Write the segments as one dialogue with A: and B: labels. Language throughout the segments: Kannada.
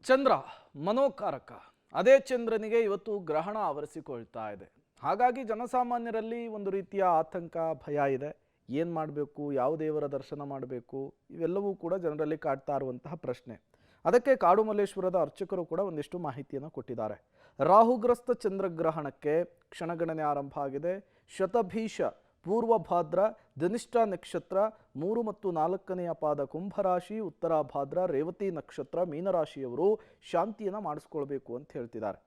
A: ಚಂದ್ರ ಮನೋಕಾರಕ. ಅದೇ ಚಂದ್ರನಿಗೆ ಇವತ್ತು ಗ್ರಹಣ ಆವರಿಸಿಕೊಳ್ತಾ ಇದೆ. ಹಾಗಾಗಿ ಜನಸಾಮಾನ್ಯರಲ್ಲಿ ಒಂದು ರೀತಿಯ ಆತಂಕ, ಭಯ ಇದೆ. ಏನು ಮಾಡಬೇಕು, ಯಾವ ದೇವರ ದರ್ಶನ ಮಾಡಬೇಕು, ಇವೆಲ್ಲವೂ ಕೂಡ ಜನರಲ್ಲಿ ಕಾಡ್ತಾ ಇರುವಂತಹ ಪ್ರಶ್ನೆ. ಅದಕ್ಕೆ ಕಾಡುಮಲ್ಲೇಶ್ವರದ ಅರ್ಚಕರು ಕೂಡ ಒಂದಿಷ್ಟು ಮಾಹಿತಿಯನ್ನು ಕೊಟ್ಟಿದ್ದಾರೆ. ರಾಹುಗ್ರಸ್ತ ಚಂದ್ರಗ್ರಹಣಕ್ಕೆ ಕ್ಷಣಗಣನೆ ಆರಂಭ ಆಗಿದೆ. ಶತಭೀಷ ಪೂರ್ವಭಾದ್ರ, ಧನಿಷ್ಠ ನಕ್ಷತ್ರ 3 ಮತ್ತು 4ನೇ ಪಾದ ಕುಂಭರಾಶಿ, ಉತ್ತರಾಭಾದ್ರ, ರೇವತಿ ನಕ್ಷತ್ರ ಮೀನರಾಶಿಯವರು ಶಾಂತಿಯನ್ನು ಮಾಡಿಸ್ಕೊಳ್ಬೇಕು ಅಂತ ಹೇಳ್ತಿದ್ದಾರೆ.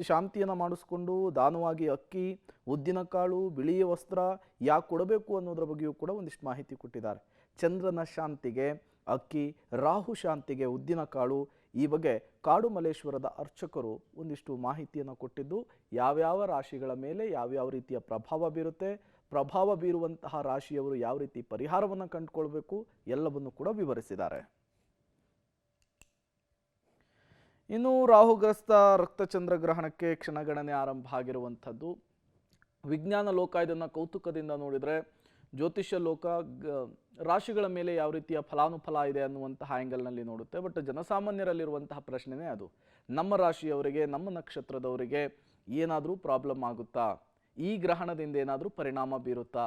A: ಶಾಂತಿಯನ್ನು ಮಾಡಿಸ್ಕೊಂಡು ದಾನವಾಗಿ ಅಕ್ಕಿ, ಉದ್ದಿನಕಾಳು, ಬಿಳಿಯ ವಸ್ತ್ರ ಯಾಕೆ ಕೊಡಬೇಕು ಅನ್ನೋದ್ರ ಬಗ್ಗೆಯೂ ಕೂಡ ಒಂದಿಷ್ಟು ಮಾಹಿತಿ ಕೊಟ್ಟಿದ್ದಾರೆ. ಚಂದ್ರನ ಶಾಂತಿಗೆ ಅಕ್ಕಿ, ರಾಹು ಶಾಂತಿಗೆ ಉದ್ದಿನಕಾಳು, ಈ ಬಗ್ಗೆ ಕಾಡುಮಲ್ಲೇಶ್ವರದ ಅರ್ಚಕರು ಒಂದಿಷ್ಟು ಮಾಹಿತಿಯನ್ನು ಕೊಟ್ಟಿದ್ದು, ಯಾವ್ಯಾವ ರಾಶಿಗಳ ಮೇಲೆ ಯಾವ್ಯಾವ ರೀತಿಯ ಪ್ರಭಾವ ಬೀರುತ್ತೆ, ಪ್ರಭಾವ ಬೀರುವಂತಹ ರಾಶಿಯವರು ಯಾವ ರೀತಿ ಪರಿಹಾರವನ್ನು ಕಂಡುಕೊಳ್ಬೇಕು ಎಲ್ಲವನ್ನು ಕೂಡ ವಿವರಿಸಿದ್ದಾರೆ. ಇನ್ನು ರಾಹುಗ್ರಸ್ತ ರಕ್ತಚಂದ್ರಗ್ರಹಣಕ್ಕೆ ಕ್ಷಣಗಣನೆ ಆರಂಭ ಆಗಿರುವಂಥದ್ದು. ವಿಜ್ಞಾನ ಲೋಕ ಇದನ್ನು ಕೌತುಕದಿಂದ ನೋಡಿದರೆ, ಜ್ಯೋತಿಷ್ಯ ಲೋಕ ರಾಶಿಗಳ ಮೇಲೆ ಯಾವ ರೀತಿಯ ಫಲಾನುಫಲ ಇದೆ ಅನ್ನುವಂತಹ ಆ್ಯಂಗಲ್ನಲ್ಲಿ ನೋಡುತ್ತೆ. ಬಟ್ ಜನಸಾಮಾನ್ಯರಲ್ಲಿರುವಂತಹ ಪ್ರಶ್ನೆನೇ ಅದು. ನಮ್ಮ ರಾಶಿಯವರಿಗೆ, ನಮ್ಮ ನಕ್ಷತ್ರದವರಿಗೆ ಏನಾದರೂ ಪ್ರಾಬ್ಲಮ್ ಆಗುತ್ತಾ, ಈ ಗ್ರಹಣದಿಂದ ಏನಾದರೂ ಪರಿಣಾಮ ಬೀರುತ್ತಾ,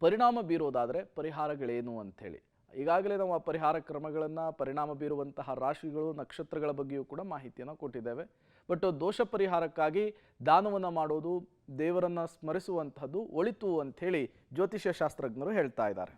A: ಪರಿಣಾಮ ಬೀರೋದಾದರೆ ಪರಿಹಾರಗಳೇನು ಅಂಥೇಳಿ ಈಗಾಗಲೇ ನಾವು ಆ ಪರಿಹಾರ ಕ್ರಮಗಳನ್ನು, ಪರಿಣಾಮ ಬೀರುವಂತಹ ರಾಶಿಗಳು, ನಕ್ಷತ್ರಗಳ ಬಗ್ಗೆಯೂ ಕೂಡ ಮಾಹಿತಿಯನ್ನು ಕೊಟ್ಟಿದ್ದೇವೆ. ಬಟ್ ದೋಷ ಪರಿಹಾರಕ್ಕಾಗಿ ದಾನವನ್ನು ಮಾಡೋದು, ದೇವರನ್ನು ಸ್ಮರಿಸುವಂಥದ್ದು ಒಳಿತು ಅಂಥೇಳಿ ಜ್ಯೋತಿಷ್ಯ ಶಾಸ್ತ್ರಜ್ಞರು ಹೇಳ್ತಾ ಇದ್ದಾರೆ.